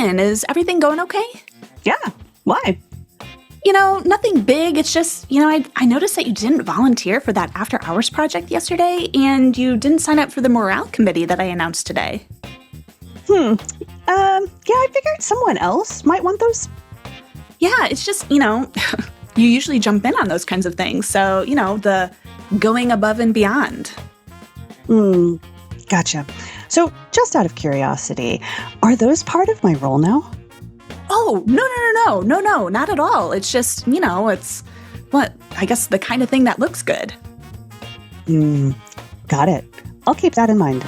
checking. Is everything going okay? Yeah. Why? Nothing big. It's just, I noticed that you didn't volunteer for that after hours project yesterday, and you didn't sign up for the morale committee that I announced today. Yeah, I figured someone else might want those. Yeah, it's just, you usually jump in on those kinds of things. So, the going above and beyond. Gotcha. So just out of curiosity, are those part of my role now? Oh, no, not at all. It's just, it's I guess the kind of thing that looks good. Got it. I'll keep that in mind.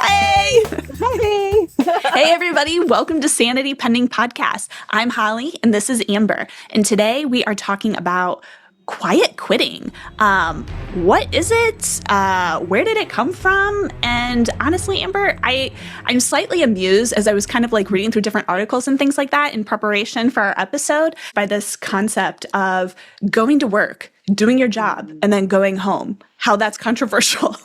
Hey! Hey! Hey, everybody. Welcome to Sanity Pending Podcast. I'm Holly, and this is Amber. And today we are talking about quiet quitting. What is it? Where did it come from? And honestly, Amber, I'm slightly amused as I was kind of like reading through different articles and things like that in preparation for our episode by this concept of going to work, doing your job, and then going home. How that's controversial.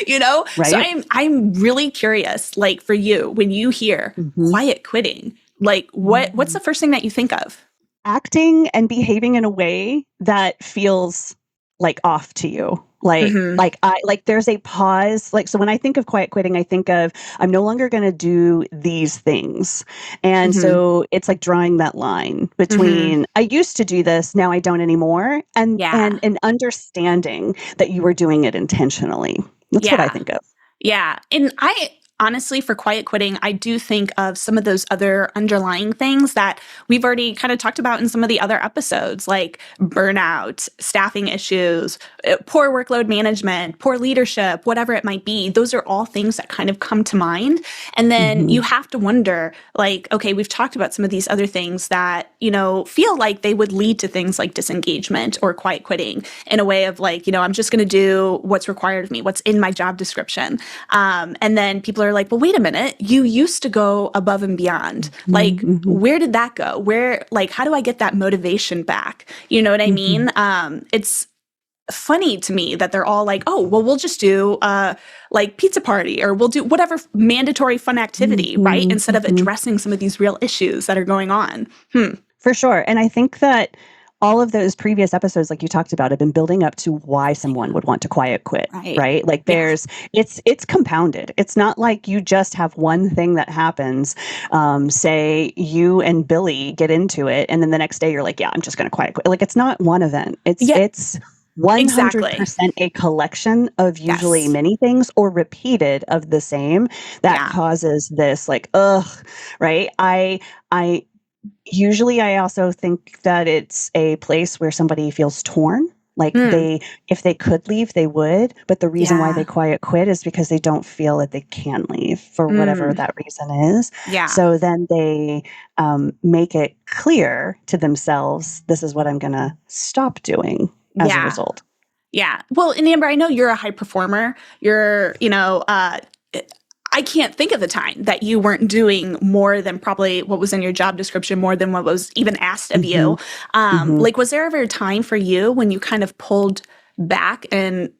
Right? So I'm really curious, like for you, when you hear quiet quitting, like what's the first thing that you think of? Acting and behaving in a way that feels like off to you. Like there's a pause. Like, so when I think of quiet quitting, I think of, I'm no longer going to do these things. And so it's like drawing that line between, I used to do this, now I don't anymore. And understanding that you were doing it intentionally. That's what I think of. Yeah. And honestly, for quiet quitting, I do think of some of those other underlying things that we've already kind of talked about in some of the other episodes, like burnout, staffing issues, poor workload management, poor leadership, whatever it might be. Those are all things that kind of come to mind. And then you have to wonder, like, okay, we've talked about some of these other things that, feel like they would lead to things like disengagement or quiet quitting in a way of like, I'm just going to do what's required of me, what's in my job description. And then people are like, well, wait a minute, you used to go above and beyond. Like, where did that go? How do I get that motivation back? You know what I mean? It's funny to me that they're all like, oh, well, we'll just do like pizza party, or we'll do whatever mandatory fun activity, right? Instead of addressing some of these real issues that are going on. For sure. And I think that all of those previous episodes, like you talked about, have been building up to why someone would want to quiet quit, right? Like it's compounded. It's not like you just have one thing that happens. Say you and Billy get into it, and then the next day you're like, yeah, I'm just going to quiet quit. Like, it's not one event. It's 100% a collection of usually many things or repeated of the same that causes this like, right? Usually I also think that it's a place where somebody feels torn. Like if they could leave, they would. But the reason why they quiet quit is because they don't feel that they can leave for whatever that reason is. Yeah. So then they make it clear to themselves, this is what I'm going to stop doing as a result. Yeah. Well, and Amber, I know you're a high performer. You're, I can't think of the time that you weren't doing more than probably what was in your job description, more than what was even asked of you. Like, was there ever a time for you when you kind of pulled back and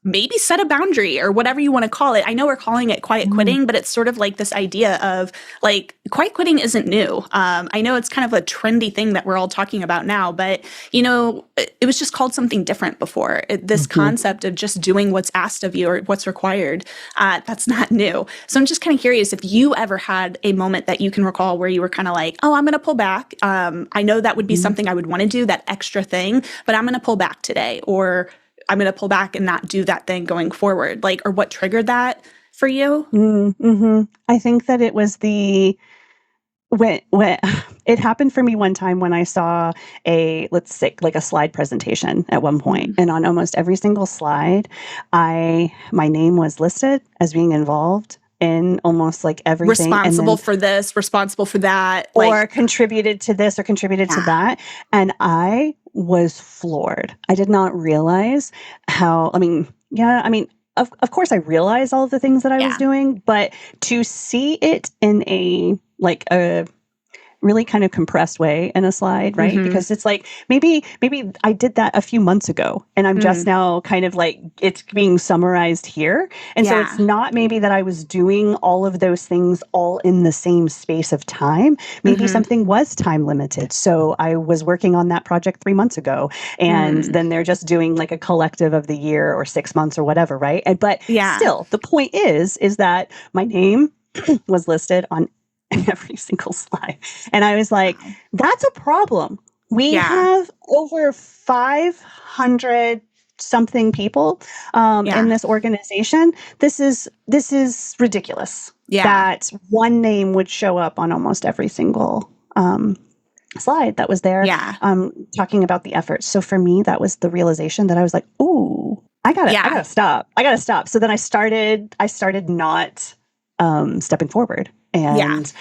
maybe set a boundary or whatever you want to call it? I know we're calling it quiet quitting, but it's sort of like this idea of like quiet quitting isn't new. I know it's kind of a trendy thing that we're all talking about now, but it was just called something different before. This concept of just doing what's asked of you or what's required, that's not new. So I'm just kind of curious if you ever had a moment that you can recall where you were kind of like, oh, I'm going to pull back. I know that would be something I would want to do, that extra thing, but I'm going to pull back today, or I'm going to pull back and not do that thing going forward. Like, or what triggered that for you? I think that it was when it happened for me one time when I saw let's say like a slide presentation at one point, and on almost every single slide, my name was listed as being involved in almost like everything. Responsible for this, responsible for that. Or contributed to this or contributed to that. And I was floored. I did not realize how, of course I realized all of the things that I was doing, but to see it in a really kind of compressed way in a slide, right? Because it's like maybe I did that a few months ago and I'm just now kind of like it's being summarized here. And so it's not maybe that I was doing all of those things all in the same space of time. Maybe something was time limited. So I was working on that project 3 months ago and then they're just doing like a collective of the year or 6 months or whatever, right? But still, the point is that my name was listed on every single slide. And I was like, that's a problem. We have over 500 something people in this organization. This is ridiculous. That one name would show up on almost every single slide that was there talking about the effort. So for me, that was the realization that I was like, ooh, I gotta stop. So then I started not stepping forward and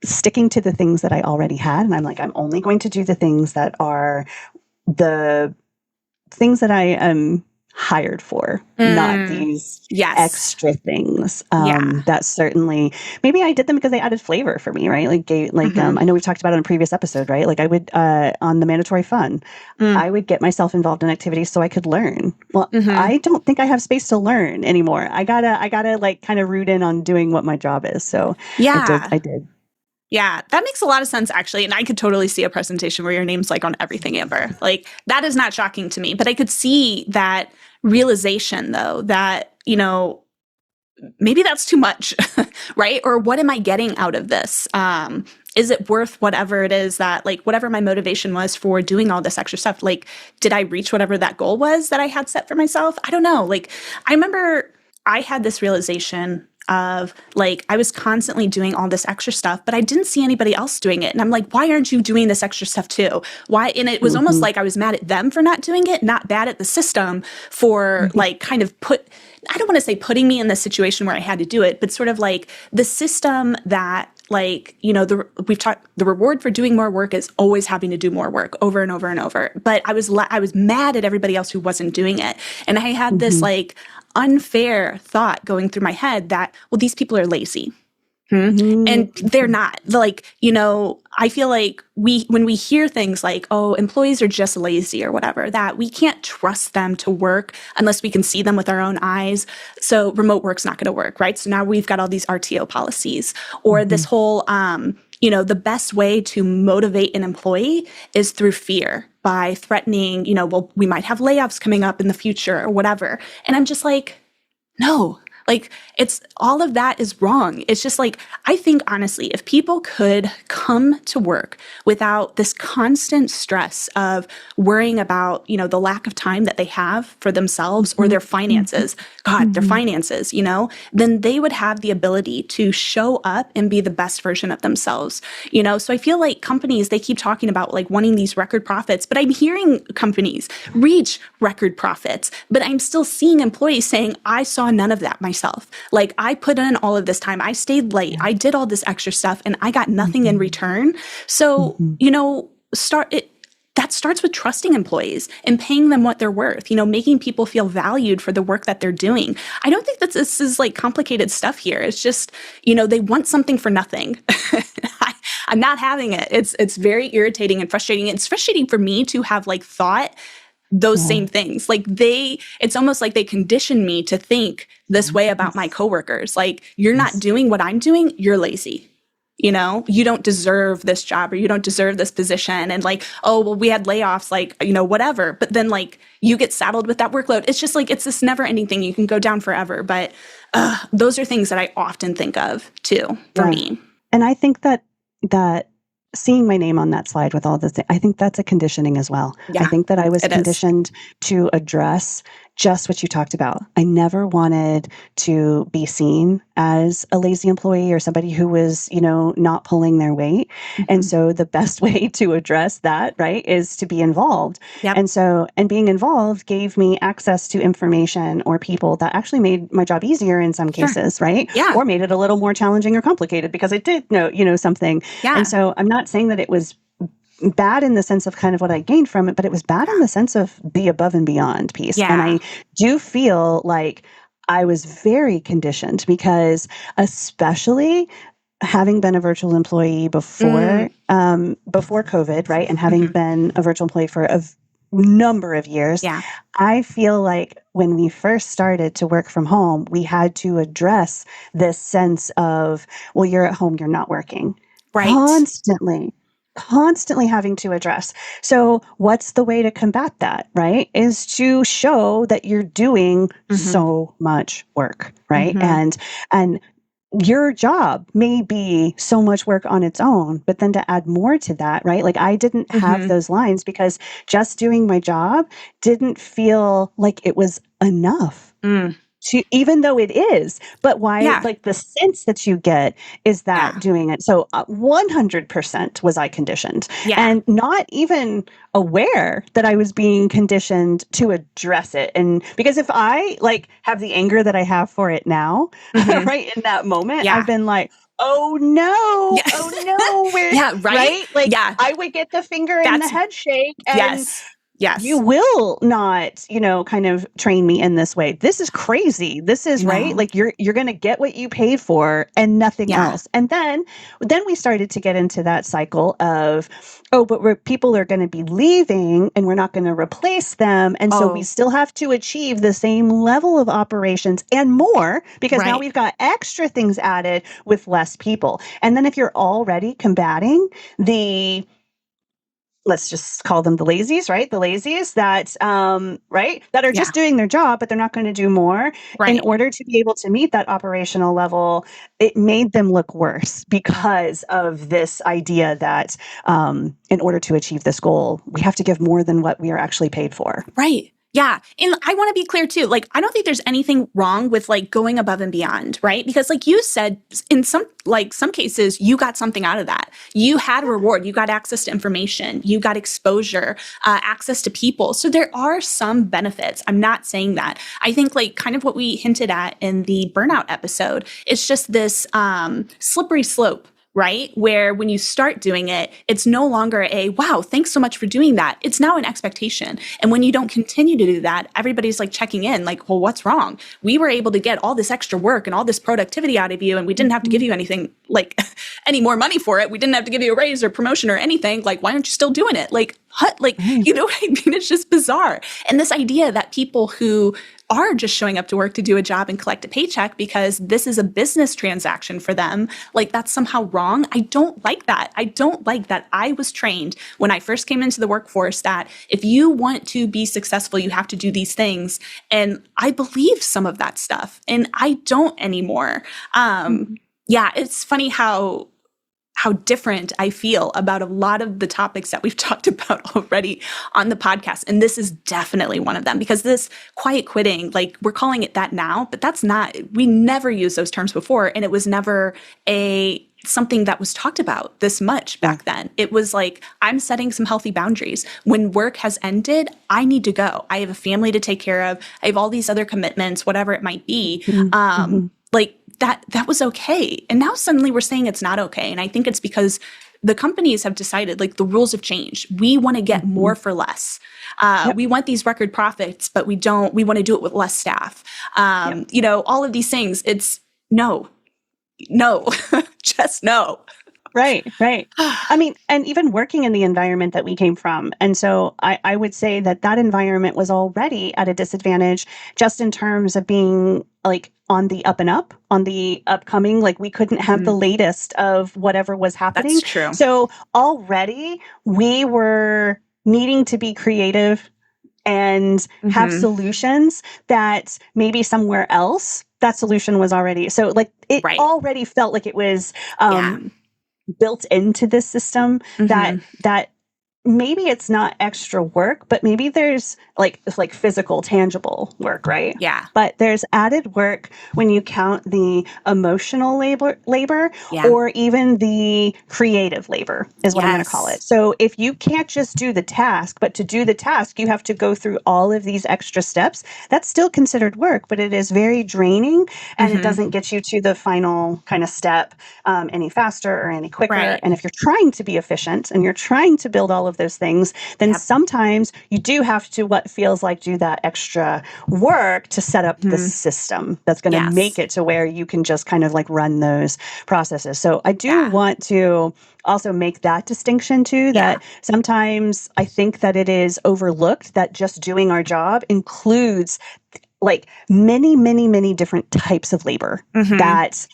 sticking to the things that I already had. And I'm like, I'm only going to do the things that are the things that I am hired for, not these extra things. That certainly, maybe I did them because they added flavor for me, right? I know we've talked about it in a previous episode, right? Like I would, on the mandatory fun, I would get myself involved in activities so I could learn. Well, I don't think I have space to learn anymore. I gotta like kind of root in on doing what my job is. So I did. Yeah, that makes a lot of sense, actually. And I could totally see a presentation where your name's like on everything, Amber. Like, that is not shocking to me. But I could see that realization, though, that, you know, maybe that's too much, right? Or what am I getting out of this? Is it worth whatever it is that, like, whatever my motivation was for doing all this extra stuff? Like, did I reach whatever that goal was that I had set for myself? I don't know. Like, I remember I had this realization of like, I was constantly doing all this extra stuff, but I didn't see anybody else doing it. And I'm like, why aren't you doing this extra stuff too? Why? And it was almost like I was mad at them for not doing it, not bad at the system for like kind of I don't want to say putting me in the situation where I had to do it, but sort of like the system that like, you know, we've talked, the reward for doing more work is always having to do more work over and over and over. But I was mad at everybody else who wasn't doing it. And I had this like unfair thought going through my head that, well, these people are lazy. And they're not. Like, you know, I feel like when we hear things like, oh, employees are just lazy or whatever, that we can't trust them to work unless we can see them with our own eyes. So remote work's not going to work, right? So now we've got all these RTO policies or this whole, you know, the best way to motivate an employee is through fear by threatening, you know, well, we might have layoffs coming up in the future or whatever. And I'm just like, no. Like, it's all of that is wrong. It's just like, I think honestly, if people could come to work without this constant stress of worrying about, you know, the lack of time that they have for themselves or their finances, their finances, you know, then they would have the ability to show up and be the best version of themselves, you know? So I feel like companies, they keep talking about like wanting these record profits, but I'm hearing companies reach record profits, but I'm still seeing employees saying, I saw none of that myself. Like, I put in all of this time, I stayed late, I did all this extra stuff, and I got nothing in return. So, you know, that starts with trusting employees and paying them what they're worth, you know, making people feel valued for the work that they're doing. I don't think that this is like complicated stuff here. It's just, you know, they want something for nothing. I'm not having it. It's very irritating and frustrating. It's frustrating for me to have like thought those same things. Like it's almost like they condition me to think this way about my coworkers. Like, you're not doing what I'm doing, you're lazy. You know, you don't deserve this job or you don't deserve this position. And like, oh, well, we had layoffs, like, you know, whatever. But then like you get saddled with that workload. It's just like, it's this never ending thing. You can go down forever. But those are things that I often think of too, for me. And I think that seeing my name on that slide with all this, I think that's a conditioning as well. I think that I was conditioned to address just what you talked about. I never wanted to be seen as a lazy employee or somebody who was, you know, not pulling their weight. And so the best way to address that, right, is to be involved. And being involved gave me access to information or people that actually made my job easier in some cases, right? Or made it a little more challenging or complicated because I did know, you know, something. And so I'm not saying that it was bad in the sense of kind of what I gained from it, but it was bad in the sense of the above and beyond piece. And I do feel like I was very conditioned because especially having been a virtual employee before COVID, right, and having been a virtual employee for a number of years, Yeah. I feel like when we first started to work from home, we had to address this sense of, well, you're at home, you're not working. Right. Constantly having to address. So what's the way to combat that, right? Is to show that you're doing so much work, right? And your job may be so much work on its own, but then to add more to that, right? Like I didn't have those lines because just doing my job didn't feel like it was enough. To, even though it is, but why, Yeah. like the sense that you get is that Yeah. doing it. So 100% was I conditioned Yeah. and not even aware that I was being conditioned to address it. And because if I like have the anger that I have for it now, right in that moment, I've Yeah. been like, Yeah. oh no, we're Yeah. Right. right. Like Yeah. I would get the finger and the That's head shake and yes. you Yes. will not, kind of train me in this way. This is crazy. This is right. No. Like you're going to get what you paid for and nothing Yeah. else. And then we started to get into that cycle of, oh, but people are going to be leaving and we're not going to replace them. And so we Oh, still have to achieve the same level of operations and more because now right. we've got extra things added with less people. And then if you're already combating the let's just call them the lazies, right? The lazies that, right, that are Yeah. just doing their job, but they're not going to do more. In Right. order to be able to meet that operational level, it made them look worse because of this idea that in order to achieve this goal, we have to give more than what we are actually paid for. Right. Yeah. And I want to be clear too. Like, I don't think there's anything wrong with like going above and beyond, right? Because like you said, in some cases, you got something out of that. You had a reward. You got access to information. You got exposure, access to people. So there are some benefits. I'm not saying that. I think like kind of what we hinted at in the burnout episode, it's just this slippery slope, right? Where when you start doing it, it's no longer a, wow, thanks so much for doing that. It's now an expectation. And when you don't continue to do that, everybody's like checking in, like, well, what's wrong? We were able to get all this extra work and all this productivity out of you, and we didn't have to give you anything, like any more money for it. We didn't have to give you a raise or promotion or anything. Like, why aren't you still doing it? Like, you know what I mean? It's just bizarre. And this idea that people who are just showing up to work to do a job and collect a paycheck because this is a business transaction for them, like that's somehow wrong. I don't like that. I don't like that. I was trained when I first came into the workforce that if you want to be successful, you have to do these things. And I believe some of that stuff and I don't anymore. Yeah, it's funny how different I feel about a lot of the topics that we've talked about already on the podcast. And this is definitely one of them because this quiet quitting, like we're calling it that now, but that's not, we never used those terms before. And it was never something that was talked about this much back then. It was like, I'm setting some healthy boundaries. When work has ended, I need to go. I have a family to take care of. I have all these other commitments, whatever it might be. Like that was okay. And now suddenly we're saying it's not okay. And I think it's because the companies have decided like the rules have changed. We want to get more for less. We want these record profits, but we want to do it with less staff. All of these things, it's no, just no. Right. I mean, and even working in the environment that we came from. And so I would say that environment was already at a disadvantage just in terms of being like on the up and up, on the upcoming, like we couldn't have the latest of whatever was happening. That's true. So already we were needing to be creative and have solutions that maybe somewhere else that solution was already. So like it already felt like it was built into this system that maybe it's not extra work, but maybe there's it's like physical, tangible work, right? Yeah. But there's added work when you count the emotional labor or even the creative labor is what I'm going to call it. So if you can't just do the task, but to do the task, you have to go through all of these extra steps. That's still considered work, but it is very draining and it doesn't get you to the final kind of step any faster or any quicker. Right. And if you're trying to be efficient and you're trying to build all of of those things, then Yep. sometimes you do have to what feels like do that extra work to set up the Mhm. system that's going to make Yes. it to where you can just kind of like run those processes. So I do Yeah. want to also make that distinction too, Yeah. that sometimes I think that it is overlooked that just doing our job includes like many, many, many different types of labor Mhm. that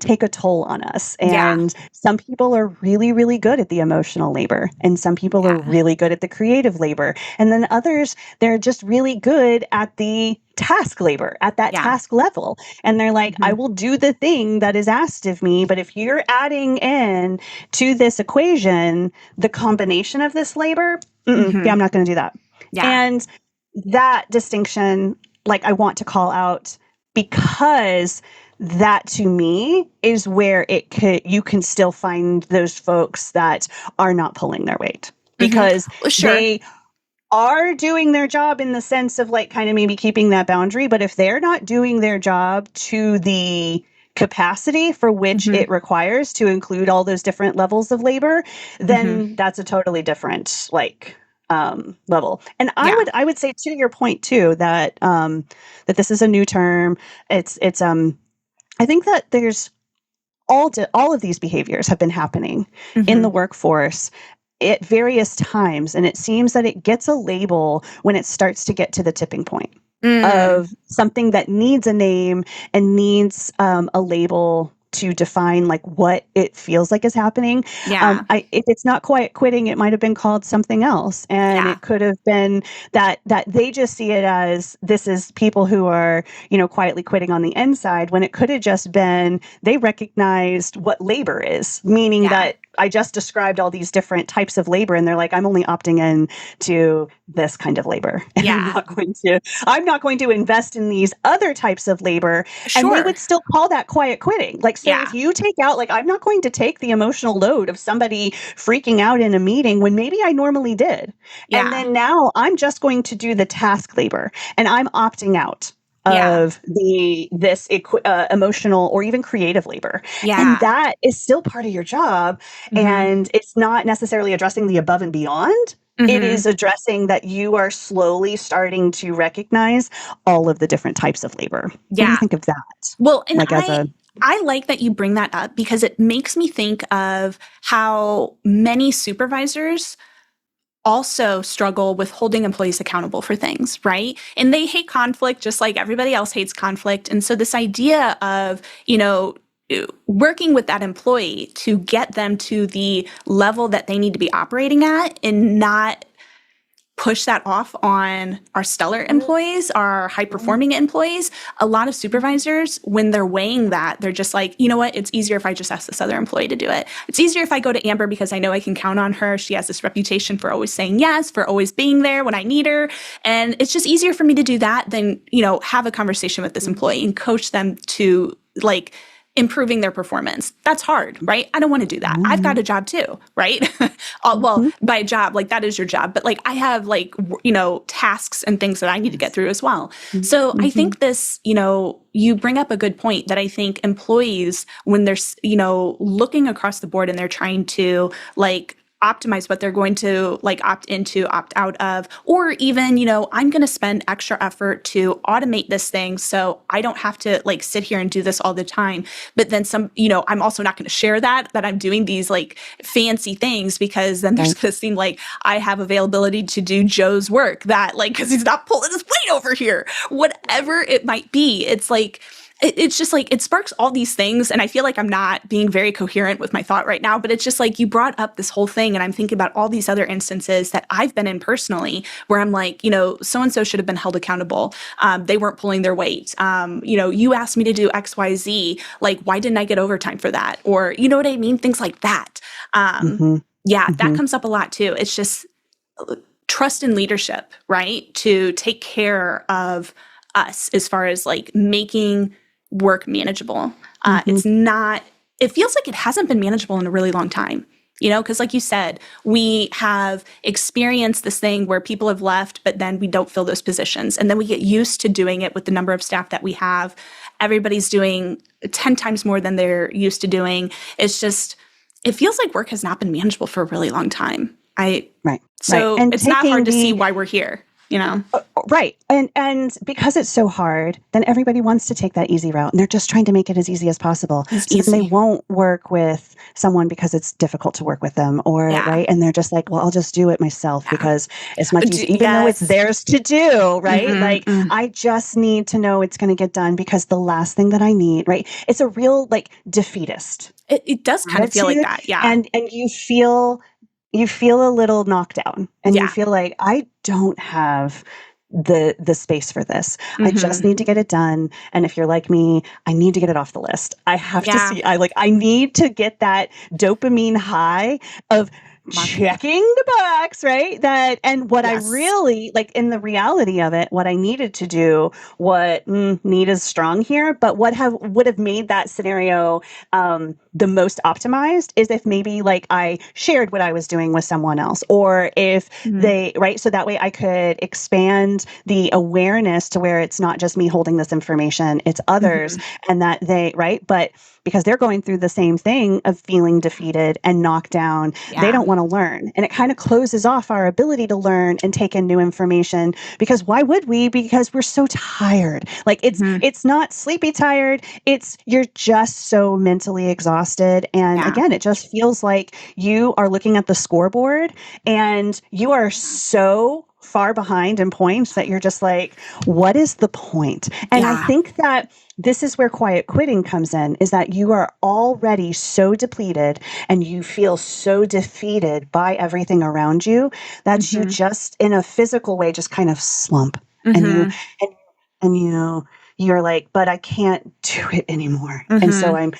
take a toll on us. Yeah. And some people are really, really good at the emotional labor, and some people are Yeah. really good at the creative labor. And then others, they're just really good at the task labor, at that Yeah. task level. And they're like, I Mhm. will do the thing that is asked of me. But if you're adding in to this equation, the combination of this labor, yeah, Mhm. I'm not going to do that. Yeah. And that distinction, like I want to call out because that to me is where you can still find those folks that are not pulling their weight Mhm. because Well, sure. they are doing their job in the sense of like kind of maybe keeping that boundary. But if they're not doing their job to the capacity for which Mhm. it requires to include all those different levels of labor, Mhm. then that's a totally different like level. And Yeah. I would say to your point too that that this is a new term. It's I think that there's all of these behaviors have been happening in the Mhm. workforce at various times, and it seems that it gets a label when it starts to get to the tipping point Mm. of something that needs a name and needs a label to define like what it feels like is happening. Yeah. If it's not quiet quitting, it might have been called something else, and Yeah. it could have been that they just see it as this is people who are quietly quitting on the inside, when it could have just been they recognized what labor is, meaning Yeah. that I just described all these different types of labor, and they're like, I'm only opting in to this kind of labor, and Yeah. I'm not going to invest in these other types of labor. And they Sure. would still call that quiet quitting. Like, so if Yeah. you take out, like, I'm not going to take the emotional load of somebody freaking out in a meeting when maybe I normally did. And Yeah. then now I'm just going to do the task labor, and I'm opting out Yeah. of this emotional or even creative labor, and Yeah. that is still part of your job. Mhm. And it's not necessarily addressing the above and beyond. It Mhm. is addressing that you are slowly starting to recognize all of the different types of labor. What do you Yeah. think of that? Well, and Like as a I like that you bring that up because it makes me think of how many supervisors also struggle with holding employees accountable for things, right? And they hate conflict just like everybody else hates conflict. And so this idea of, working with that employee to get them to the level that they need to be operating at and not push that off on our stellar employees, our high performing employees. A lot of supervisors, when they're weighing that, they're just like, you know what? It's easier if I just ask this other employee to do it. It's easier if I go to Amber because I know I can count on her. She has this reputation for always saying yes, for always being there when I need her. And it's just easier for me to do that than, have a conversation with this employee and coach them to like improving their performance. That's hard, right? I don't want to do that. I've got a job too, right? Well, by job, like that is your job, but like I have like, tasks and things that I need to get through as well. So I think this, you bring up a good point that I think employees, when they're, looking across the board and they're trying to like optimize what they're going to like opt into, opt out of, or even, I'm going to spend extra effort to automate this thing so I don't have to like sit here and do this all the time. But then I'm also not going to share that I'm doing these like fancy things because then there's going to seem like I have availability to do Joe's work that like, cause he's not pulling his weight over here, whatever it might be. It's like, it's just like it sparks all these things. And I feel like I'm not being very coherent with my thought right now, but it's just like you brought up this whole thing. And I'm thinking about all these other instances that I've been in personally where I'm like, so and so should have been held accountable. They weren't pulling their weight. You asked me to do XYZ. Like, why didn't I get overtime for that? Or, you know what I mean? Things like that. Yeah, that comes up a lot too. It's just trust in leadership, right? To take care of us as far as like making work manageable. It feels like it hasn't been manageable in a really long time, because like you said, we have experienced this thing where people have left, but then we don't fill those positions. And then we get used to doing it with the number of staff that we have. Everybody's doing 10 times more than they're used to doing. It feels like work has not been manageable for a really long time. I Right. so And it's not hard taking to see the why we're here, you know? right. And because it's so hard, then everybody wants to take that easy route and they're just trying to make it as easy as possible. It's So then they easy. won't work with someone because it's difficult to work with them or Yeah. right. And they're just like, well, I'll just do it myself Yeah. because it's much easier, even though it's Yes. theirs to do, right? Like Mm. I just need to know it's going to get done because the last thing that I need, right? It's a real like defeatist It does kind of feel like attitude that. Yeah. and you feel a little knocked down and you Yeah. feel like I don't have the space for this. I just Mhm. need to get it done. And if you're like me, I need to get it off the list. I have to Yeah. see I need to get that dopamine high of Mark. checking the box, right? That and what I Yes. really like in the reality of it, what I needed to do, what need is strong here, but what have would have made that scenario the most optimized is if maybe like I shared what I was doing with someone else, or if Mhm. they, right? So that way I could expand the awareness to where it's not just me holding this information, it's others, Mhm. and that they, right? But because they're going through the same thing of feeling defeated and knocked down, they Yeah. don't want to learn. And it kind of closes off our ability to learn and take in new information because why would we? Because we're so tired. Like Mhm. it's not sleepy tired, it's you're just so mentally exhausted. And Yeah. again, it just feels like you are looking at the scoreboard and you are so far behind in points that you're just like, what is the point? And I Yeah. think that this is where quiet quitting comes in is that you are already so depleted and you feel so defeated by everything around you that you Mhm. just in a physical way just kind of slump and you Mhm. and, and you're like, but I can't do it anymore. And so Mhm.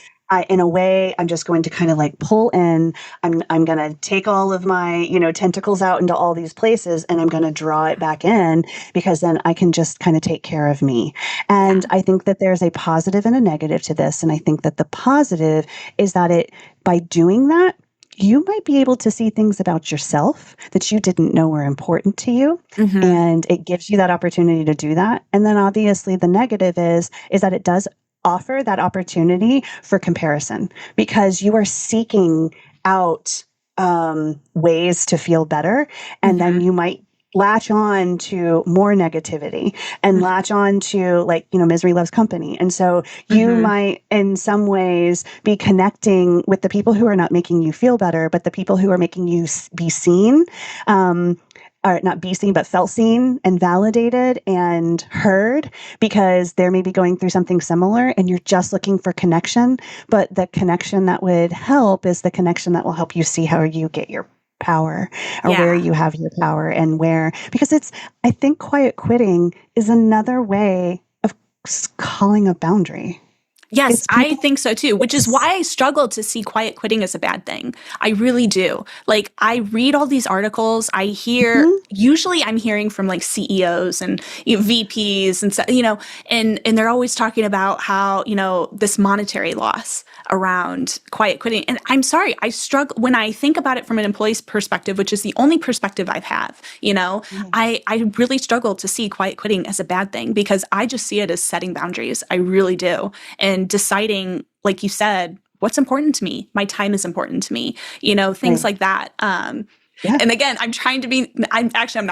in a way, I'm just going to kind of like pull in. I'm going to take all of my, tentacles out into all these places and I'm going to draw it back in because then I can just kind of take care of me. And Yeah. I think that there's a positive and a negative to this. And I think that the positive is that by doing that, you might be able to see things about yourself that you didn't know were important to you, Mhm. and it gives you that opportunity to do that. And then obviously the negative is that it does offer that opportunity for comparison because you are seeking out ways to feel better, and then Mhm. you might latch on to more negativity and latch on to like misery loves company, and so you Mhm. might in some ways be connecting with the people who are not making you feel better but the people who are making you be seen, or not be seen, but felt seen and validated and heard because they're maybe going through something similar and you're just looking for connection. But the connection that would help is the connection that will help you see how you get your power or where Yeah. you have your power and where, because I think quiet quitting is another way of calling a boundary. Yes, It's I people, think so too, which is why it's, I struggle to see quiet quitting as a bad thing. I really do. Like, I read all these articles, I hear, mhm, usually I'm hearing from like CEOs and VPs and so, and they're always talking about how, this monetary loss around quiet quitting. And I'm sorry, I struggle when I think about it from an employee's perspective, which is the only perspective I have, mhm, I really struggle to see quiet quitting as a bad thing because I just see it as setting boundaries. I really do. And deciding, like you said, what's important to me. My time is important to me, things right. like that. Yeah. And again, I'm not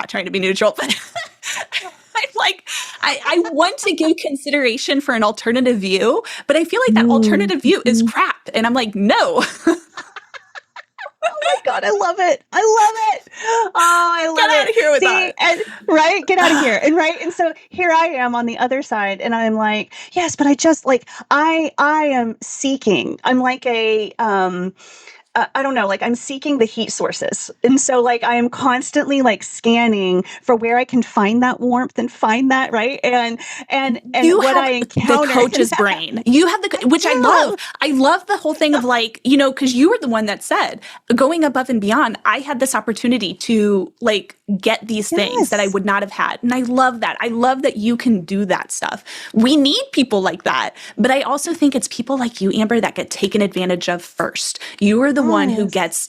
trying to be neutral, but I'm like, I want to give consideration for an alternative view, but I feel like that alternative view is Mhm. crap. And I'm like, no, Oh my God, I love it. I love it. Oh, I get love out it. of here with See, that. and right, get out of here. And right. And so here I am on the other side and I'm like, yes, but I just like I am seeking. I'm like I don't know, like I'm seeking the heat sources. And so like I am constantly like scanning for where I can find that warmth and find that, right? And You what have I the encounter coach's brain. You have I which I love. do. I love the whole thing of like, because you were the one that said going above and beyond. I had this opportunity to like get these things that I Yes. would not have had. And I love that. I love that you can do that stuff. We need people like that. But I also think it's people like you, Amber, that get taken advantage of first. You are the one who Yes. gets,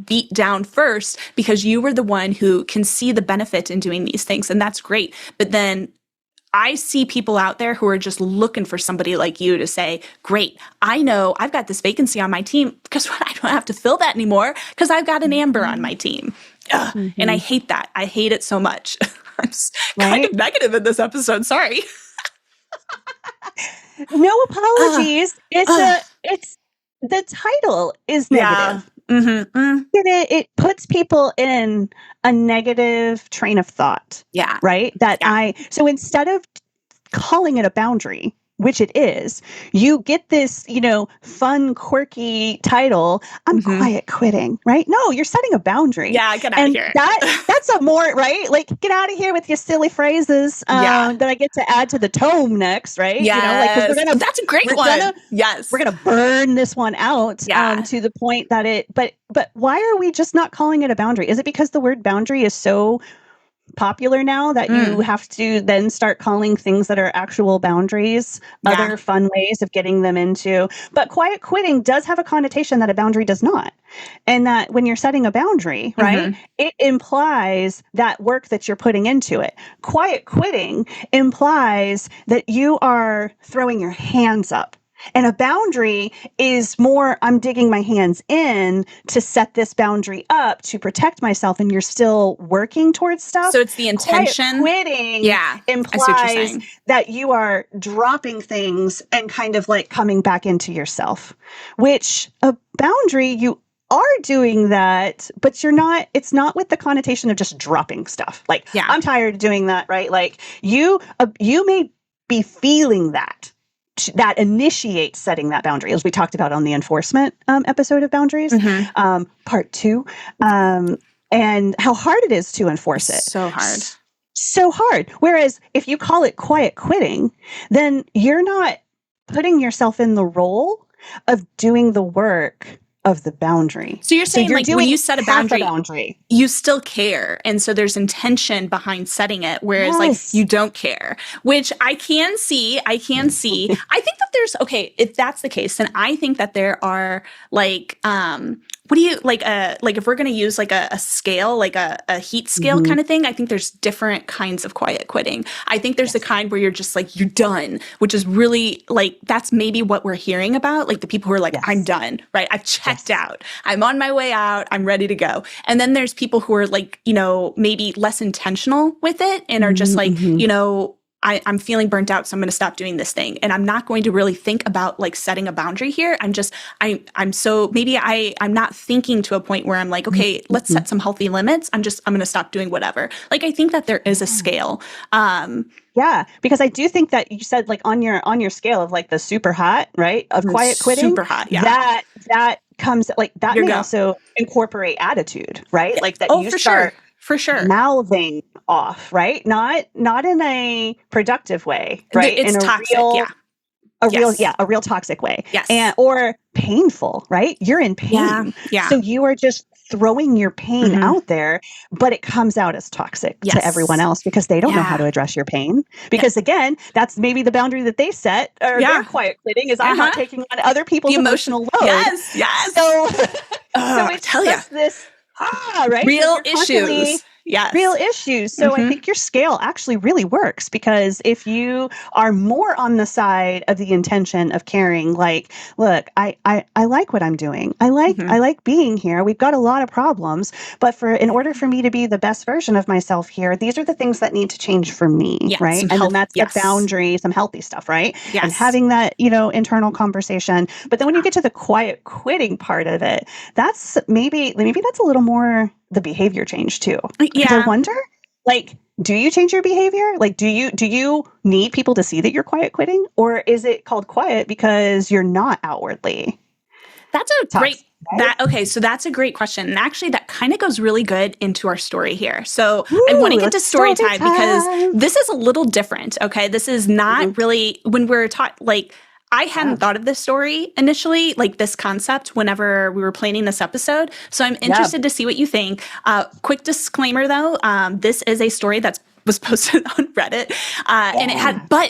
beat down first because you were the one who can see the benefit in doing these things. And that's great. But then I see people out there who are just looking for somebody like you to say, great, I know I've got this vacancy on my team because I don't have to fill that anymore because I've got an Amber on my team. And I hate that. I hate it so much. I'm kind of negative in this episode. Sorry. No apologies. It's the title is negative. It puts people in a negative train of thought. Yeah. Right. So instead of calling it a boundary, which it is, you get this, fun, quirky title. I'm quiet quitting, right? No, you're setting a boundary. Yeah, get out of here. That's a more, right? Like, get out of here with your silly phrases that I get to add to the tome next, right? Yes. That's a great one. Yes. We're going to burn this one out to the point that but why are we just not calling it a boundary? Is it because the word boundary is so popular now that you have to then start calling things that are actual boundaries other fun ways of getting them into? But quiet quitting does have a connotation that a boundary does not. And that when you're setting a boundary, right, it implies that work that you're putting into it. Quiet quitting implies that you are throwing your hands up. And a boundary is more, I'm digging my hands in to set this boundary up to protect myself, and you're still working towards stuff. So it's the intention. Quiet quitting implies that you are dropping things and kind of like coming back into yourself, which a boundary, you are doing that, but you're not, it's not with the connotation of just dropping stuff. Like, I'm tired of doing that, right? Like you may be feeling that initiates setting that boundary, as we talked about on the enforcement episode of boundaries, part 2, and how hard it is to enforce it. So hard. Whereas if you call it quiet quitting, then you're not putting yourself in the role of doing the work of the boundary. So you're saying like when you set a boundary, you still care. And so there's intention behind setting it, whereas like you don't care, which I can see. I think that there's, if that's the case, then I think that there are like, what do you like if we're going to use like a scale, like a heat scale kind of thing, I think there's different kinds of quiet quitting. I think there's the kind where you're just like, you're done, which is really like, that's maybe what we're hearing about. Like the people who are like, I'm done, right? I've checked out. I'm on my way out. I'm ready to go. And then there's people who are like, maybe less intentional with it and are just like, I'm feeling burnt out, so I'm going to stop doing this thing. And I'm not going to really think about like setting a boundary here. I'm not thinking to a point where I'm like, okay, let's set some healthy limits. I'm going to stop doing whatever. Like, I think that there is a scale. Yeah, because I do think that you said like on your scale of like the super hot, right? Of quiet quitting. Super hot. Yeah. That comes like that may also incorporate attitude, right? Like that you start for sure mouthing off, right? Not in a productive way, right? It's in a toxic, a real toxic way. Yes. Or painful, right? You're in pain. Yeah. So you are just throwing your pain out there, but it comes out as toxic to everyone else because they don't know how to address your pain. Because again, that's maybe the boundary that they set or their quiet quitting is I'm not taking on other people's emotional load. Yes. So it's just this right? Real issues. Yes. Real issues. So I think your scale actually really works because if you are more on the side of the intention of caring, like, look, I like what I'm doing. I like being here. We've got a lot of problems, but in order for me to be the best version of myself here, these are the things that need to change for me, right? And then that's the boundary, some healthy stuff, right? Yes. And having that, internal conversation. But then when you get to the quiet quitting part of it, that's maybe that's a little more the behavior change too. Because I wonder, like, do you change your behavior? Like, do you need people to see that you're quiet quitting? Or is it called quiet because you're not outwardly? That's a great, so that's a great question. And actually that kind of goes really good into our story here. So I want to get to story time because this is a little different. Okay. This is not really when we're taught, like, I hadn't thought of this story initially, like this concept, whenever we were planning this episode. So I'm interested to see what you think. Quick disclaimer, though. This is a story that's was posted on Reddit. And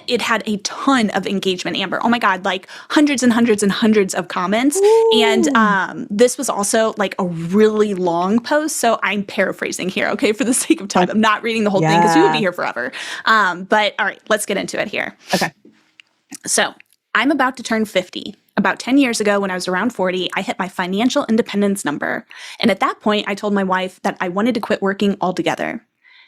it had a ton of engagement, Amber. Oh my God, like hundreds and hundreds and hundreds of comments. Ooh. And this was also like a really long post. So I'm paraphrasing here, okay, for the sake of time. I'm not reading the whole thing because we would be here forever. But all right, let's get into it here. Okay. So I'm about to turn 50. About 10 years ago, when I was around 40, I hit my financial independence number. And at that point, I told my wife that I wanted to quit working altogether.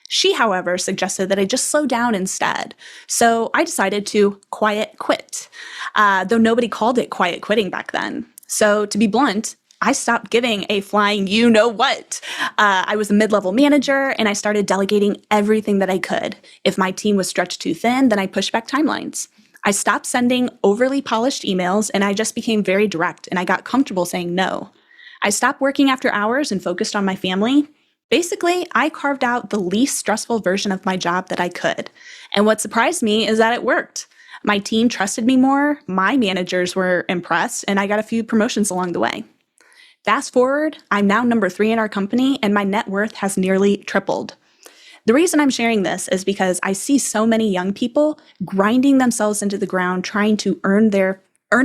She, however, suggested that I just slow down instead. So I decided to quiet quit, though nobody called it quiet quitting back then. So to be blunt, I stopped giving a flying you-know-what. I was a mid-level manager, and I started delegating everything that I could. If my team was stretched too thin, then I pushed back timelines. I stopped sending overly polished emails, and I just became very direct, and I got comfortable saying no. I stopped working after hours and focused on my family. Basically, I carved out the least stressful version of my job that I could. And what surprised me is that it worked. My team trusted me more, my managers were impressed, and I got a few promotions along the way. Fast forward, I'm now number 3 in our company, and my net worth has nearly tripled. The reason I'm sharing this is because I see so many young people grinding themselves into the ground trying to earn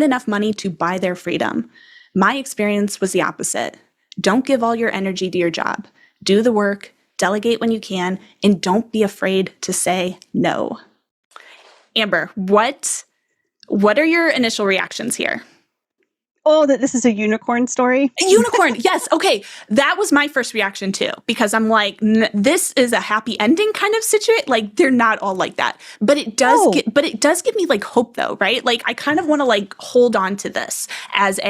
enough money to buy their freedom. My experience was the opposite. Don't give all your energy to your job. Do the work, delegate when you can, and don't be afraid to say no. Amber, what are your initial reactions here? Oh, that this is a unicorn story? A unicorn, yes. Okay, that was my first reaction too, because I'm like, this is a happy ending kind of situation. Like, they're not all like that, but it does give me like hope though, right? Like, I kind of want to like hold on to this as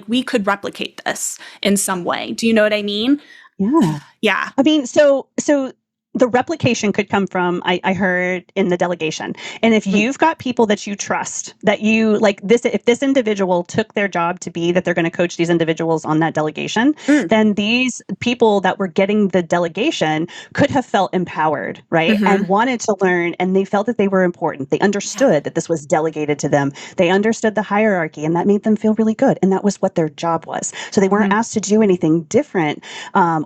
we could replicate this in some way. Do you know what I mean? Yeah. Yeah. I mean, so the replication could come from, I heard, in the delegation. And if you've got people that you trust, that you like this, if this individual took their job to be that they're going to coach these individuals on that delegation, then these people that were getting the delegation could have felt empowered, right? And wanted to learn, and they felt that they were important. They understood that this was delegated to them. They understood the hierarchy, and that made them feel really good. And that was what their job was. So they weren't asked to do anything different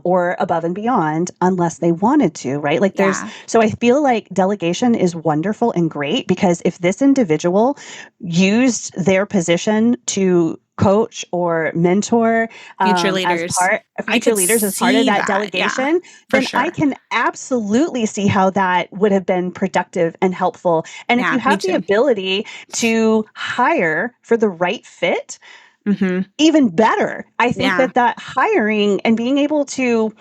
or above and beyond unless they wanted to. Right? Like so I feel like delegation is wonderful and great, because if this individual used their position to coach or mentor future leaders as part of that delegation, then sure. I can absolutely see how that would have been productive and helpful. And if you have the ability to hire for the right fit, even better. I think that hiring and being able to,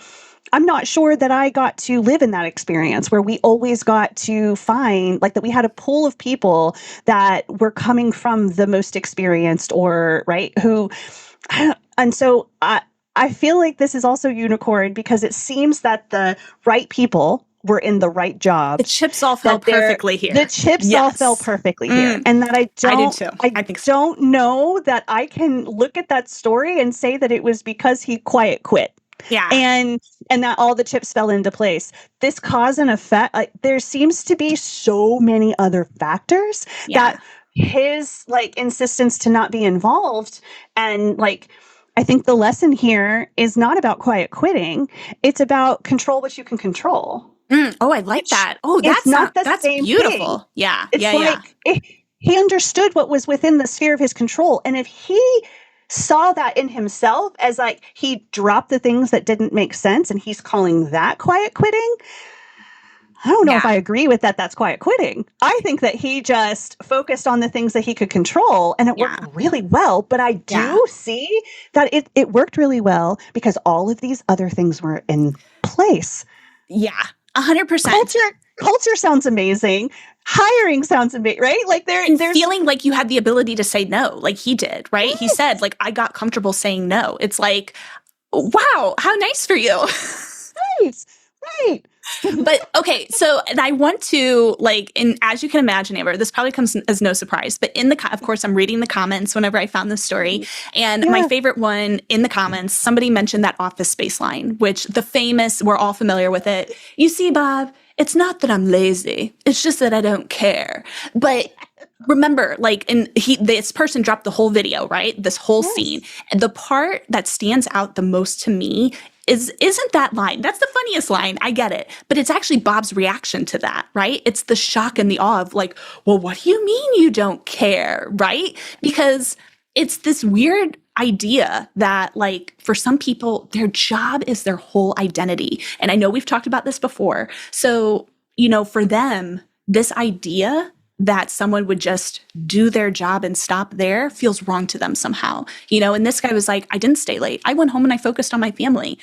I'm not sure that I got to live in that experience where we always got to find like that we had a pool of people that were coming from the most experienced or and so I feel like this is also unicorn because it seems that the right people were in the right job. The chips all fell perfectly here. The chips all fell perfectly here. And that I do too. I think so. Don't know that I can look at that story and say that it was because he quiet quit. Yeah. And that all the chips fell into place. This cause and effect, there seems to be so many other factors that his insistence to not be involved. And I think the lesson here is not about quiet quitting. It's about control what you can control. Oh, I like that. Oh, that's beautiful. Thing. Yeah. He understood what was within the sphere of his control. And if he saw that in himself as he dropped the things that didn't make sense and he's calling that quiet quitting, I don't know if I agree with that. That's quiet quitting. I think that he just focused on the things that he could control and it worked really well. But I do see that it worked really well because all of these other things were in place. Yeah, 100%. Culture sounds amazing. Hiring sounds amazing, right? There's feeling like you had the ability to say no, like he did, right? Yes. He said, I got comfortable saying no. It's wow, how nice for you. Right. But okay, so and I want to and as you can imagine, Amber, this probably comes as no surprise. But of course, I'm reading the comments whenever I found this story, and my favorite one in the comments, somebody mentioned that Office Space line, which we're all familiar with it. You see, Bob, it's not that I'm lazy; it's just that I don't care. But remember, this person dropped the whole video, right? This whole scene. And the part that stands out the most to me isn't that line. That's the funniest line. I get it. But it's actually Bob's reaction to that, right? It's the shock and the awe of like, well, what do you mean you don't care, right? Because it's this weird idea that like for some people their job is their whole identity. And I know we've talked about this before. So, for them, this idea that someone would just do their job and stop there feels wrong to them somehow, and this guy was like, I didn't stay late. I went home and I focused on my family.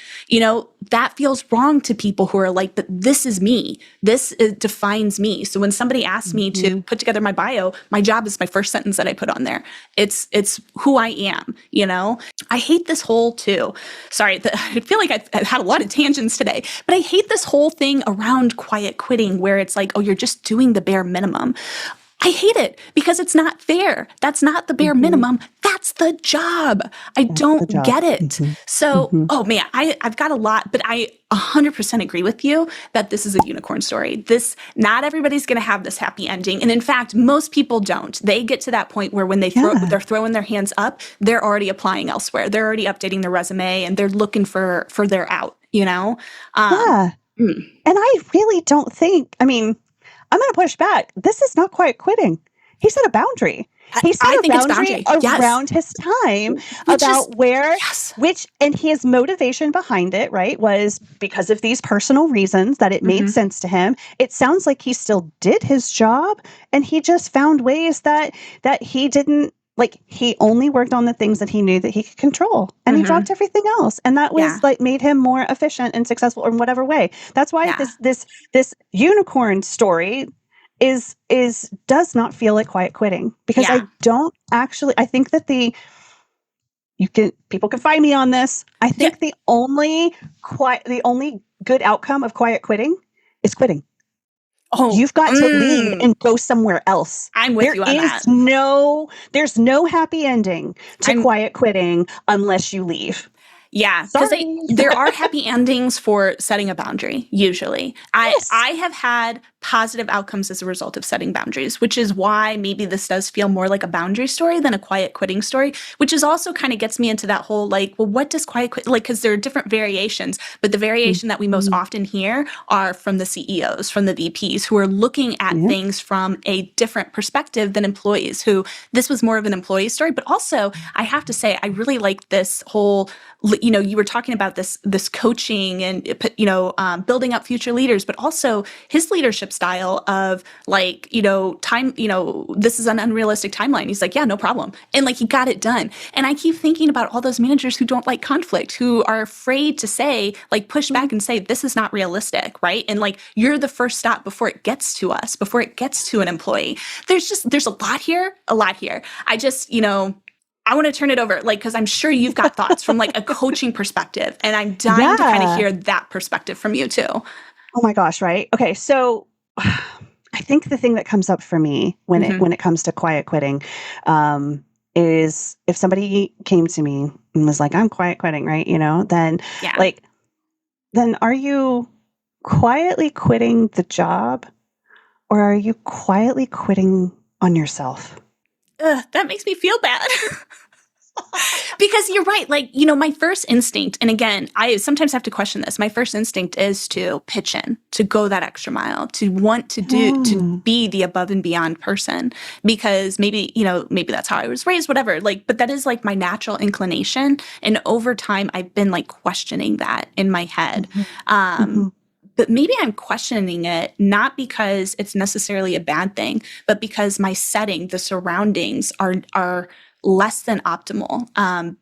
That feels wrong to people who are like, but this is me. Defines me. So when somebody asks me to put together my bio, my job is my first sentence that I put on there. It's who I am, I hate this whole too. Sorry, I feel like I've had a lot of tangents today, but I hate this whole thing around quiet quitting where it's like, oh, you're just doing the bare minimum. I hate it because it's not fair. That's not the bare minimum. That's the job. I don't get it. So, oh man, I've got a lot, but I 100% agree with you that this is a unicorn story. Not everybody's going to have this happy ending. And in fact, most people don't. They get to that point where when they're throwing their hands up, they're already applying elsewhere. They're already updating their resume and they're looking for their out, And I really don't think, I'm going to push back. This is not quiet quitting. He set a boundary. He set a boundary around his time and his motivation behind it, right, was because of these personal reasons that it made sense to him. It sounds like he still did his job and he just found ways that he didn't, like, he only worked on the things that he knew that he could control and he dropped everything else. And that was like made him more efficient and successful in whatever way. That's why this unicorn story does not feel like quiet quitting because I think that people can find me on this. I think the only good outcome of quiet quitting is quitting. Oh, you've got to leave and go somewhere else. I'm with you on that. There's no happy ending to quiet quitting unless you leave. Yeah, because there are happy endings for setting a boundary, usually. Yes. I have had positive outcomes as a result of setting boundaries, which is why maybe this does feel more like a boundary story than a quiet quitting story, which is also kind of gets me into that whole like, well, what does quiet quit, like, because there are different variations, but the variation that we most often hear are from the CEOs, from the VPs who are looking at things from a different perspective than employees who, this was more of an employee story. But also I have to say, I really like this whole, you were talking about this coaching and, building up future leaders, but also his leadership style of like, time, this is an unrealistic timeline. He's like, yeah, no problem. And like, he got it done. And I keep thinking about all those managers who don't like conflict, who are afraid to say, like, push back and say, this is not realistic. Right. And like, you're the first stop before it gets to us, before it gets to an employee. There's a lot here. I just, I want to turn it over, like, because I'm sure you've got thoughts from like a coaching perspective, and I'm dying to kind of hear that perspective from you too. Oh my gosh, right? Okay, so I think the thing that comes up for me when it comes to quiet quitting is if somebody came to me and was like, "I'm quiet quitting," right? Then are you quietly quitting the job, or are you quietly quitting on yourself? That makes me feel bad. Because you're right. Like, my first instinct, and again, I sometimes have to question this. My first instinct is to pitch in, to go that extra mile, to want to to be the above and beyond person, because maybe that's how I was raised, whatever. Like, but that is like my natural inclination. And over time, I've been like questioning that in my head. But maybe I'm questioning it not because it's necessarily a bad thing, but because my setting, the surroundings are less than optimal.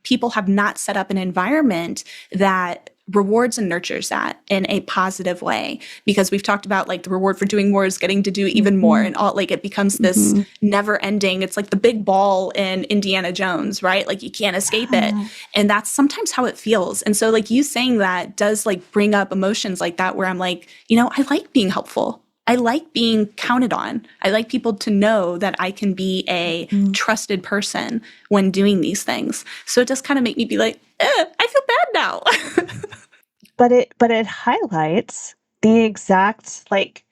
People have not set up an environment that rewards and nurtures that in a positive way, because we've talked about like the reward for doing more is getting to do even more, and all, like, it becomes this never ending. It's like the big ball in Indiana Jones, right? Like, you can't escape it. And that's sometimes how it feels. And so like you saying that does like bring up emotions like that, where I'm like, I like being helpful. I like being counted on. I like people to know that I can be a trusted person when doing these things. So it does kind of make me be like, I feel bad now. But it highlights the exact like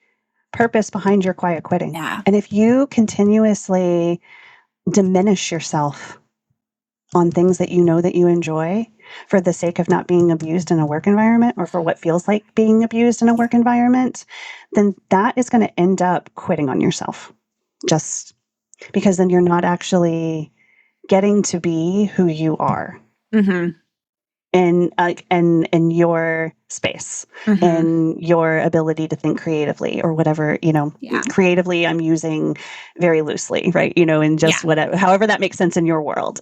purpose behind your quiet quitting. Yeah. And if you continuously diminish yourself on things that you know that you enjoy for the sake of not being abused in a work environment or for what feels like being abused in a work environment, then that is going to end up quitting on yourself. Just because then you're not actually getting to be who you are. Mm-hmm. In your space, Mm-hmm. and your ability to think creatively or whatever, creatively I'm using very loosely, right? And just whatever, however that makes sense in your world.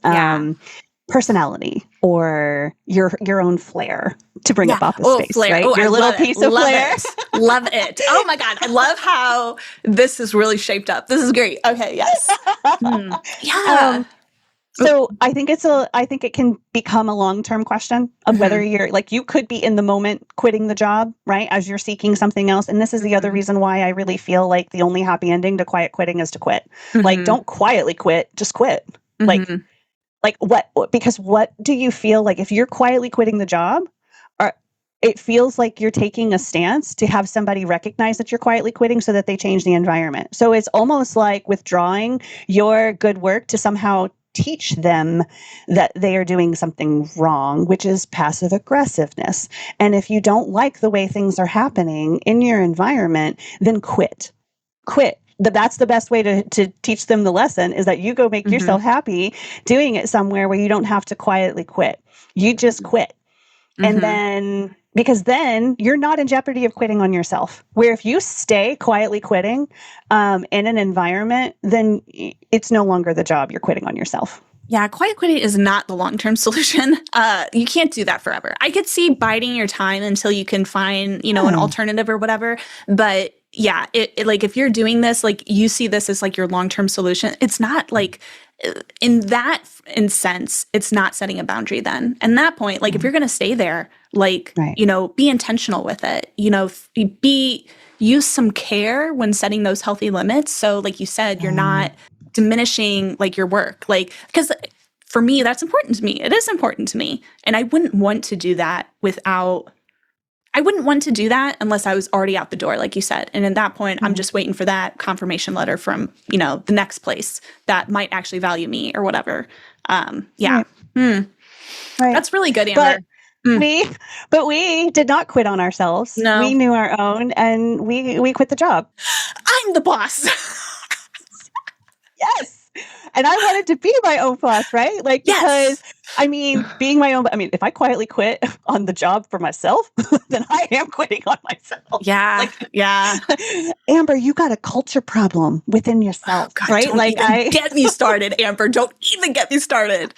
Personality or your own flair to bring up office space, flair. right? Oh, your I little love piece it. of flair. Love it. Oh my God. I love how this is really shaped up. This is great. Okay. Yes. Yeah. So I think it can become a long-term question of whether you're like, you could be in the moment quitting the job, right? As you're seeking something else. And this is the other reason why I really feel like the only happy ending to quiet quitting is to quit. Like, don't quietly quit, just quit. Like what, because what do you feel like if you're quietly quitting the job, or it feels like you're taking a stance to have somebody recognize that you're quietly quitting so that they change the environment. So it's almost like withdrawing your good work to somehow teach them that they are doing something wrong, which is passive aggressiveness. And if you don't like the way things are happening in your environment, then quit. That's the best way to teach them the lesson, is that you go make yourself happy doing it somewhere where you don't have to quietly quit. You just quit. And then, because then you're not in jeopardy of quitting on yourself. Where if you stay quietly quitting in an environment, then it's no longer the job, you're quitting on yourself. Yeah, quiet quitting is not the long-term solution. You can't do that forever. I could see biding your time until you can find, an alternative or whatever. But yeah, it like if you're doing this, like you see this as like your long-term solution, it's not like in sense, it's not setting a boundary then. And that point, like if you're going to stay there, like, be intentional with it, use some care when setting those healthy limits. So like you said, you're not diminishing like your work, like, because for me, that's important to me. It is important to me. And I wouldn't want to do that unless I was already out the door, like you said. And at that point, I'm just waiting for that confirmation letter from, the next place that might actually value me or whatever. Yeah. Right. That's really good, Amber. But we did not quit on ourselves. No. We knew our own, and we quit the job. I'm the boss. Yes. And I wanted to be my own boss, right? Like, because being my own, if I quietly quit on the job for myself, then I am quitting on myself. Yeah. Amber, you got a culture problem within yourself, God, right? Don't get me started, Amber. Don't even get me started.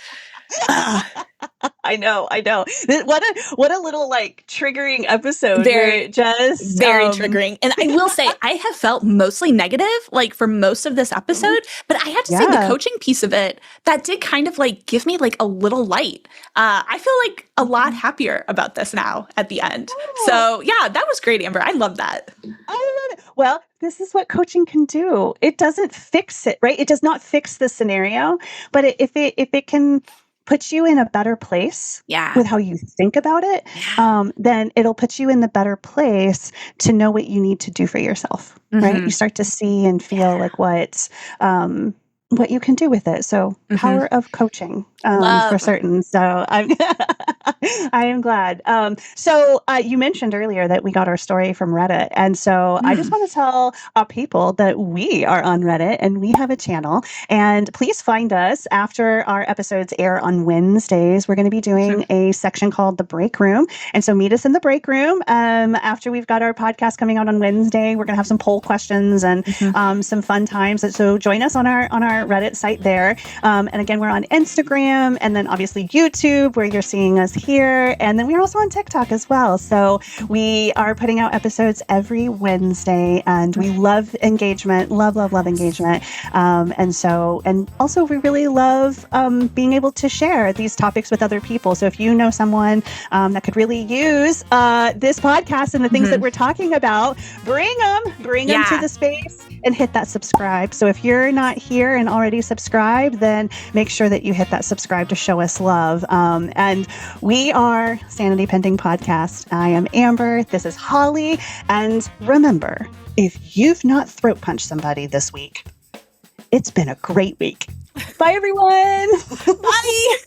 I know. What a little like triggering episode. Very triggering. And I will say, I have felt mostly negative, like for most of this episode, but I have to say the coaching piece of it, that did kind of like give me like a little light. I feel like a lot happier about this now at the end. So yeah, that was great, Amber. I love that. I love it. Well, this is what coaching can do. It doesn't fix it, right? It does not fix the scenario, but if it can put you in a better place with how you think about it, then it'll put you in the better place to know what you need to do for yourself, right? You start to see and feel like what you can do with it. So power of coaching for certain. So I am glad. So you mentioned earlier that we got our story from Reddit. And so I just want to tell our people that we are on Reddit and we have a channel. And please find us after our episodes air on Wednesdays. We're going to be doing a section called The Break Room. And so meet us in the break room. After we've got our podcast coming out on Wednesday, we're going to have some poll questions and some fun times. And so join us on our Reddit site there. And again, we're on Instagram and then obviously YouTube, where you're seeing us here. And then we're also on TikTok as well. So we are putting out episodes every Wednesday and we love engagement, love engagement. And also we really love being able to share these topics with other people. So if you know someone that could really use this podcast and the things that we're talking about, bring them to the space and hit that subscribe. So if you're not here and already subscribed, then make sure that you hit that subscribe to show us love. And we are Sanity Pending Podcast. I am Amber. This is Holly. And remember, if you've not throat punched somebody this week, it's been a great week. Bye, everyone. Bye.